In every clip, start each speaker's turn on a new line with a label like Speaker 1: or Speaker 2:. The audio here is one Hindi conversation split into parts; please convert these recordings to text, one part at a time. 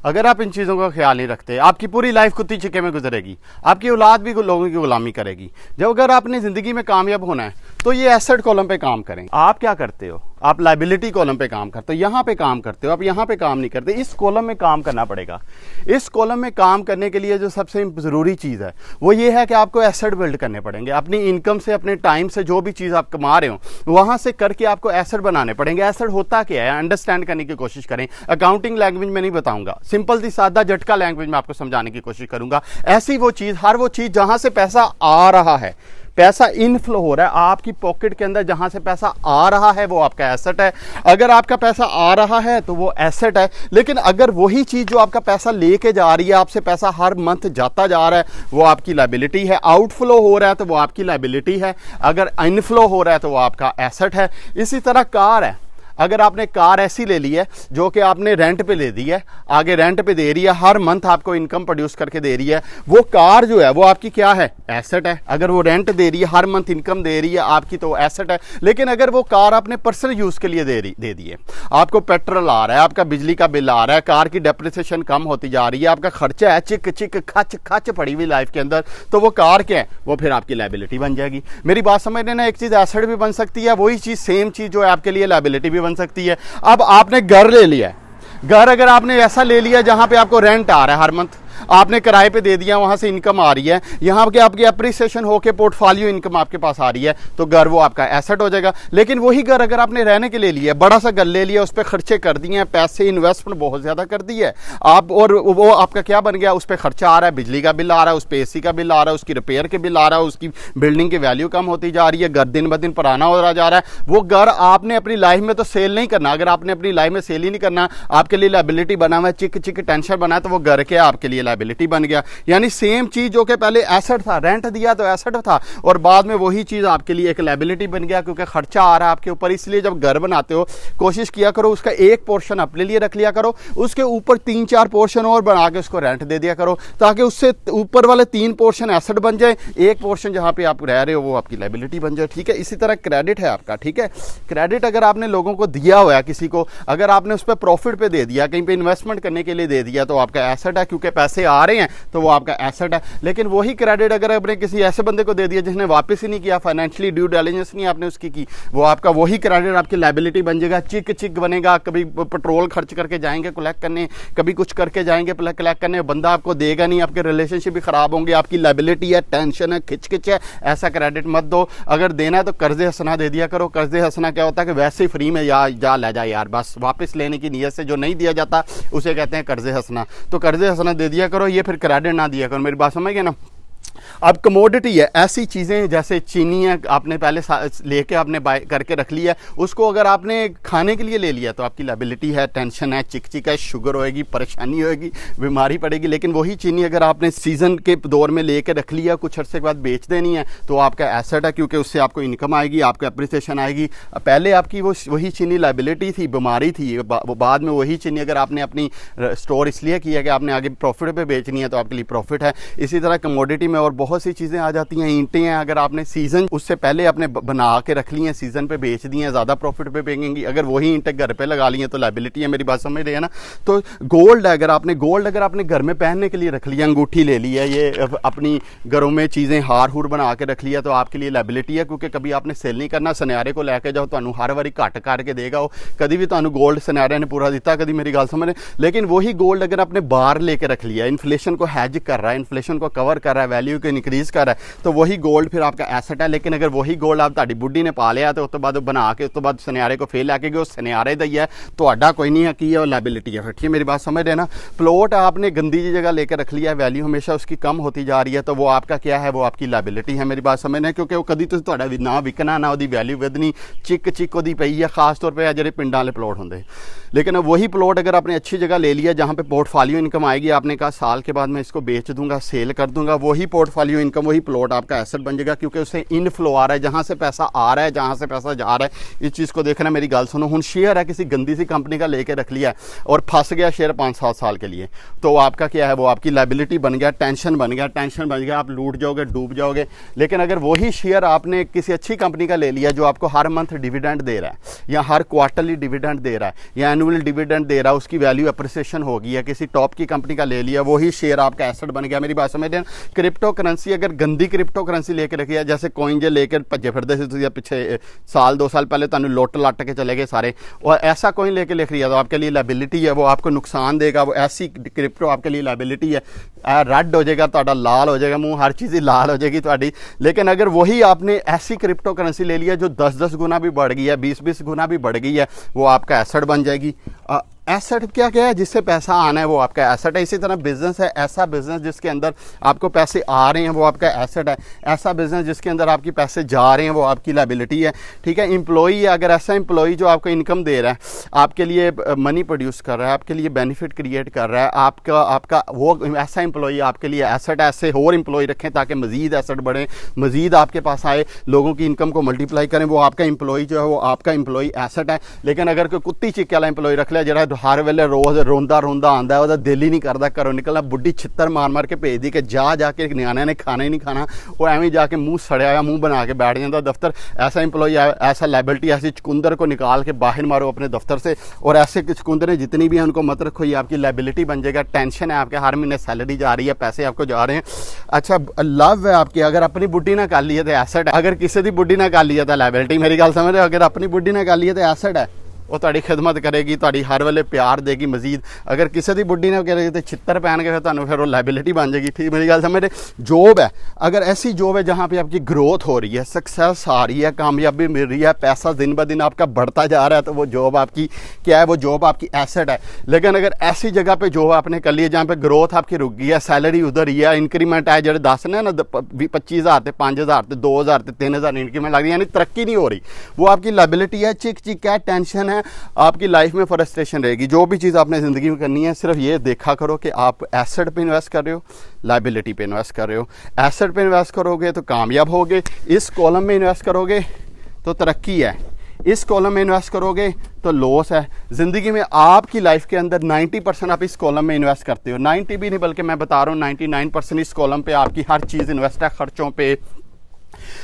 Speaker 1: अगर आप इन चीज़ों का ख्याल नहीं रखते, आपकी पूरी लाइफ कुत्ती चिक्के में गुजरेगी, आपकी औलाद भी लोगों की गुलामी करेगी। जब अगर आपने ज़िंदगी में कामयाब होना है तो ये एसेट कॉलम पे काम करें। आप क्या करते हो? आप लाइबिलिटी कॉलम पे काम करते हो, यहाँ पे काम करते हो, आप यहाँ पे काम नहीं करते। इस कॉलम में काम करना पड़ेगा। इस कॉलम में काम करने के लिए जो सबसे ज़रूरी चीज़ है वो ये है कि आपको एसेट बिल्ड करने पड़ेंगे। अपनी इनकम से, अपने टाइम से, जो भी चीज़ आप कमा रहे हो वहाँ से करके आपको एसेट बनाने पड़ेंगे। एसेट होता क्या है अंडरस्टैंड करने की कोशिश करें। अकाउंटिंग लैंग्वेज में नहीं बताऊंगा, सिंपल सी सादा झटका लैंग्वेज में आपको समझाने की कोशिश करूंगा। ऐसी वो चीज़, हर वो चीज़ जहाँ से पैसा आ रहा है, पैसा इनफ्लो हो रहा है आपकी पॉकेट के अंदर, जहां से पैसा आ रहा है वो आपका एसेट है। अगर आपका पैसा आ रहा है तो वो एसेट है। लेकिन अगर वही चीज़ जो आपका पैसा लेके जा रही है, आपसे पैसा हर मंथ जाता जा रहा है, वो आपकी लायबिलिटी है। आउटफ्लो हो रहा है तो वो आपकी लायबिलिटी है। अगर इनफ्लो हो रहा है तो वो आपका एसेट है। इसी तरह कार है, अगर आपने कार ऐसी ले ली है जो कि आपने रेंट पे ले दी है, आगे रेंट पे दे रही है, हर मंथ आपको इनकम प्रोड्यूस करके दे रही है, वो कार जो है वो आपकी क्या है? एसेट है। अगर वो रेंट दे रही है, हर मंथ इनकम दे रही है आपकी, तो एसेट है। लेकिन अगर वो कार आपने पर्सनल यूज़ के लिए दे दी है, आपको पेट्रोल आ रहा है, आपका बिजली का बिल आ रहा है, कार की डेप्रिसिएशन कम होती जा रही है, आपका खर्चा है चिक चिक खच खच पड़ी हुई लाइफ के अंदर, तो वो कार क्या है? वो फिर आपकी लायबिलिटी बन जाएगी। मेरी बात समझ लेना, एक चीज़ एसेट भी बन सकती है, वही चीज़ सेम चीज़ जो है आपके लिए लायबिलिटी भी बन सकती है। अब आपने घर ले लिया है, घर अगर आपने ऐसा ले लिया जहां पे आपको रेंट आ रहा है, हर मंथ आपने किराए पे दे दिया, वहां से इनकम आ रही है, यहाँ पे आपकी अप्रिसिएशन होके पोर्टफोलियो इनकम आपके पास आ रही है, तो घर वो आपका एसेट हो जाएगा। लेकिन वही घर अगर आपने रहने के लिए लिया, बड़ा सा घर ले लिया, उस पर खर्चे कर दिए हैं, पैसे इन्वेस्टमेंट बहुत ज़्यादा कर दी है आप, और वो आपका क्या बन गया? उस पर खर्चा आ रहा है, बिजली का बिल आ रहा है, उस पर AC का बिल आ रहा है, उसकी रिपेयर के बिल आ रहा है, उसकी बिल्डिंग की वैल्यू कम होती जा रही है, घर दिन ब दिन पुराना हो जा रहा है। वो घर आपने अपनी लाइफ में तो सेल नहीं करना। अगर आपने अपनी लाइफ में सेल ही नहीं करना, आपके लिए लायबिलिटी बना हुआ है, चिक चिक टेंशन बना है, तो वो घर के आपके लिए लायबिलिटी बन गया। यानी सेम चीज जो कि पहले एसेट था, रेंट दिया तो एसेट था, और बाद में वही चीज आपके लिए एक लायबिलिटी बन गया, क्योंकि खर्चा आ रहा है आपके ऊपर। इसलिए जब घर बनाते हो कोशिश किया करो उसका एक पोर्शन अपने लिए रख लिया करो, उसके ऊपर 3-4 पोर्शन और बना के उसको रेंट दे दिया करो, ताकि उससे ऊपर वाले 3 पोर्शन एसेट बन जाए, एक पोर्शन जहां पे आप रह रहे हो वो आपकी लायबिलिटी बन जाए। ठीक है, इसी तरह क्रेडिट है आपका। ठीक है, क्रेडिट अगर आपने लोगों को दिया हुआ है, किसी को अगर आपने उस पर प्रॉफिट पे दे दिया, कहीं पे इन्वेस्टमेंट करने के लिए दे दिया, तो आपका एसेट है, क्योंकि पैसे आ रहे हैं तो वो आपका एसेट है। लेकिन वही क्रेडिट अगर आपने किसी ऐसे बंदे को दे दिया जिसने वापस ही नहीं किया, फाइनेंशियली ड्यू डिलिजेंस नहीं आपने उसकी की, वो आपका वही क्रेडिट आपकी लायबिलिटी बन जाएगा, चिक चिक बनेगा। कभी पेट्रोल खर्च करके जाएंगे कलेक्ट करने, कभी कुछ करके जाएंगे कलेक्ट करने, बंदा आपको देगा नहीं, आपके रिलेशनशिप भी खराब होंगे, आपकी लायबिलिटी है, टेंशन है, खिच खिच है। ऐसा क्रेडिट मत दो। अगर देना है तो कर्जे हसना दे दिया करो। कर्जे हसना क्या होता है कि वैसे ही फ्री में जा ले जाए यार, बस वापस लेने की नीयत से जो नहीं दिया जाता उसे कहते हैं कर्जे हसना। तो कर्जे हसना दे दिया करो, ये फिर क्रेडिट ना दिया करो। मेरी बात समझ गए ना? अब कमोडिटी है, ऐसी चीज़ें जैसे चीनी है, आपने पहले लेके आपने बाय करके रख लिया, उसको अगर आपने खाने के लिए ले लिया तो आपकी लायबिलिटी है, टेंशन है, चिक है, शुगर होएगी, परेशानी होएगी, बीमारी पड़ेगी। लेकिन वही चीनी अगर आपने सीजन के दौर में लेके रख लिया, कुछ अर्से के बाद बेच देनी है, तो आपका एसेट है, क्योंकि उससे आपको इनकम आएगी, आपको अप्रिसिएशन आएगी। पहले आपकी वही चीनी लायबिलिटी थी, बीमारी थी, वो बाद में वही चीनी अगर आपने अपनी स्टोर इसलिए किया कि आपने आगे प्रॉफिट पे बेचनी है तो आपके लिए प्रॉफिट है। इसी तरह कमोडिटी में और बहुत सी चीज़ें आ जाती हैं। ईंटें हैं, अगर आपने सीज़न उससे पहले आपने बना के रख ली हैं, सीज़न पे बेच दी हैं, ज़्यादा प्रॉफिट पे बेचेंगी। अगर वही ईंटें घर पे लगा ली हैं तो लायबिलिटी है। मेरी बात समझ रहे हैं ना? तो गोल्ड अगर आपने घर में पहनने के लिए रख लिया, अंगूठी ले ली है, ये अपनी घरों में चीज़ें हार हूर बना के रख लिया, तो आपके लिए लायबिलिटी है, क्योंकि कभी आपने सेल नहीं करना। सनियारे को लेके जाओ तो हर बारी घट करके देगा वो, कभी भी तो गोल्ड सनियारे ने पूरा दिता कभी, मेरी गल समझ। लेकिन वही गोल्ड अगर आपने बाहर लेके रख लिया, इन्फ्लेशन को हैज कर रहा है, इन्फ्लेशन को कवर कर रहा है, वैल्यू को इंक्रीज कर रहा है, तो वही गोल्ड फिर आपका एसेट है। लेकिन अगर वही गोल्ड आप ताड़ी बुढ़ी ने पा लिया तो उस तो बाद बना के उस तो बाद सनियारे को फेल लैके गए, उस सनियारे दा ही है, तो कोई नहीं है की है, लायबिलिटी है। ठीक है, मेरी बात समझ रहे ना? प्लॉट आपने गंदी जी जगह लेकर रख लिया है, वैल्यू हमेशा उसकी कम होती जा रही है, तो वो आपका क्या है? वो आपकी लायबिलिटी है। मेरी बात समझ रहे, क्योंकि वो कभी तो ना विकना ना वो वैल्यू वधनी, चिक चिक वो पई है, खास तौर पर जो पिंड वाले प्लॉट होंगे। लेकिन वही प्लॉट अगर आपने अच्छी जगह ले लिया जहाँ पे पोर्टफोलियो इनकम आएगी, आपने कहा साल के बाद मैं इसको बेच दूंगा, सेल कर दूंगा, वही पोर्टफोलियो इनकम, वही प्लॉट आपका एसेट बन जाएगा, क्योंकि उससे इनफ्लो आ रहा है, जहाँ से पैसा आ रहा है, जहाँ से पैसा जा रहा है, इस चीज़ को देखना। मेरी गल सुनो, हुन शेयर है किसी गंदी सी कंपनी का लेके रख लिया और फंस गया शेयर 5-7 साल के लिए, तो आपका क्या है, वो आपकी लाइबिलिटी बन गया, टेंशन बन गया, आप लूट जाओगे, डूब जाओगे। लेकिन अगर वही शेयर आपने किसी अच्छी कंपनी का ले लिया जो आपको हर मंथ डिविडेंड दे रहा है, या हर क्वार्टरली डिविडेंड दे रहा है, या एनुअल डिविडेंड दे रहा है, उसकी वैल्यू अप्रिसिएशन होगी, या किसी टॉप की कंपनी का ले लिया, वही शेयर आपका एसेट बन गया। मेरी बात समझ रहे हैं? क्रिप्टो करेंसी, अगर गंदी क्रिप्टो करेंसी लेके रखी है, जैसे कॉइन जे लेकर भज्जे फिरदे से पिछले साल 2 साल पहले तुम लुट लट के चले गए सारे, और ऐसा कॉइन लेके लिख रही है, तो आपके लिए लाइबिलिटी है, वो आपको नुकसान देगा। वो ऐसी क्रिप्टो आपके लिए लाइबिलिटी है, रेड हो जाएगा ਤੁਹਾਡਾ, लाल हो जाएगा मुंह, हर चीज़ ही लाल हो जाएगी ਤੁਹਾਡੀ। लेकिन अगर वही आपने ऐसी क्रिप्टो करेंसी ले लिया जो 10-10 गुना भी बढ़ गई है, 20-20 गुना भी बढ़ गई है, वो आपका एसेट बन जाएगी। एसेट क्या है, जिससे पैसा आना है वो आपका एसेट है। इसी तरह बिजनेस है, ऐसा बिजनेस जिसके अंदर आपको पैसे आ रहे हैं वो आपका एसेट है, ऐसा बिजनेस जिसके अंदर आपके पैसे जा रहे हैं वो आपकी लायबिलिटी है। ठीक है, एम्प्लॉई है, अगर ऐसा एम्प्लॉई जो आपको इनकम दे रहा है, आपके लिए मनी प्रोड्यूस कर रहा है, आपके लिए बेनिफिट क्रिएट कर रहा है, आपका वो ऐसा एम्प्लॉई आपके लिए एसेट है। ऐसे और एम्प्लॉई रखें ताकि मजीद एसेट बढ़े, मजीद आपके पास आए, लोगों की इनकम को मल्टीप्लाई करें, वो आपका एम्प्लॉई जो है वो आपका एम्प्लॉई एसेट है। लेकिन अगर कोई कुत्ती चिक्के वाला एम्प्लॉई रख लिया जरा हर वेले रोज़ रोंदा आंदा है, वह दिल ही नहीं करता घरों निकलना, बुढ़ी छित्तर मार के भेज दी कि जाके न्याणे ने खाना ही नहीं खाना, वो एवं जाके मुंह सड़िया हुआ मुंह बना के बैठ जाता दफ्तर। ऐसा एम्प्लॉई, ऐसा लाइबिलिटी, ऐसी चुकंदर को निकाल के बाहर मारो अपने दफ्तर से, और ऐसे चुकंदरें जितनी भी हैं उनको मत रखो, ये आपकी लाइबिलिटी बन जाएगा। टेंशन है आपके, हर महीने सैलरी जा रही है, पैसे आपको जा रहे हैं। अच्छा, लव है आपकी, अगर अपनी बुढ़ी ना कर ली है तो एसेट है, अगर किसी की बुढ़ी ना कर ली है तो लाइबिलिटी। मेरी गल समझ रहे हो? अगर अपनी बुढ़ी ना कर ली है तो एसेट है, वो ਤੁਹਾਡੀ खिदमत करेगी, ਤੁਹਾਡੀ हर वेले प्यार देगी मजीद। अगर किसी की बुढ़ी ने करेगी तो छित्तर पहन के फिर वो लाइबिलिटी बन जाएगी। ठीक, मेरी गल समझ रहे? जॉब है, अगर ऐसी जॉब है जहाँ पे आपकी ग्रोथ हो रही है, सक्सेस आ रही है, कामयाबी मिल रही है, पैसा दिन ब दिन आपका बढ़ता जा रहा है, तो वो जॉब आपकी क्या है, वो जॉब आपकी एसेट है। लेकिन अगर ऐसी जगह पर जॉब आपने कर ली है जहाँ पर ग्रोथ आपकी रुक गई है, सैलरी उधर ही है, इंक्रीमेंट है जो 10 ने ना 25,000 से 5,000 से 2,000 से 3,000 इंक्रीमेंट लग रही है, यानी तरक्की नहीं हो रही, वो आपकी लाइबिलिटी है। चिक है, टेंशन है, आपकी लाइफ में फ्रस्ट्रेशन रहेगी। जो भी चीज़ आपने ज़िंदगी में करनी है, सिर्फ ये देखा करो कि आप एसेट पे इन्वेस्ट कर रहे हो, लाइबिलिटी पे इन्वेस्ट कर रहे हो। एसेट पे इन्वेस्ट करोगे तो कामयाब होगे, इस कॉलम में इन्वेस्ट करोगे तो तरक्की है, इस कॉलम में इन्वेस्ट करोगे तो लॉस है। ज़िंदगी में आपकी लाइफ के अंदर 90% आप इस कॉलम में इन्वेस्ट करते हो, 90 भी नहीं बल्कि मैं बता रहा हूँ 99% इस कॉलम पे आपकी हर चीज़ इन्वेस्ट है, खर्चों पे।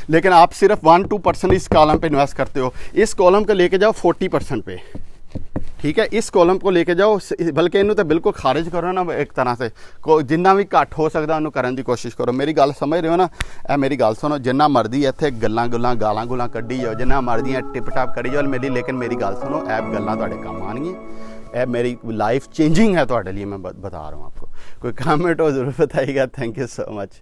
Speaker 1: लेकिन आप सिर्फ 1-2% इस कॉलम पे इन्वेस्ट करते हो। इस कॉलम को लेके जाओ 40% पे, ठीक है, इस कॉलम को लेके जाओ, बल्कि इन्हों तो बिल्कुल खारिज करो ना, एक तरह से जिन्ना भी घट हो सकता उन्होंने करने की कोशिश करो। मेरी गल समझ रहे हो ना? मेरी गल सुनो, जिन्ना मर्जी इत्थे गल्लां गालां गुलां कड्ढी जाओ, जिन्ना मर्जी टिप टाप करी जाओ लेकिन मेरी गल सुनो, ऐ गल्लां तुहाडे काम आउणगियां, मेरी लाइफ चेंजिंग है तुहाडे लिए, मैं बता रहा हूँ आपको। कोई कमेंट हो जरूर बताइएगा। Thank you so much.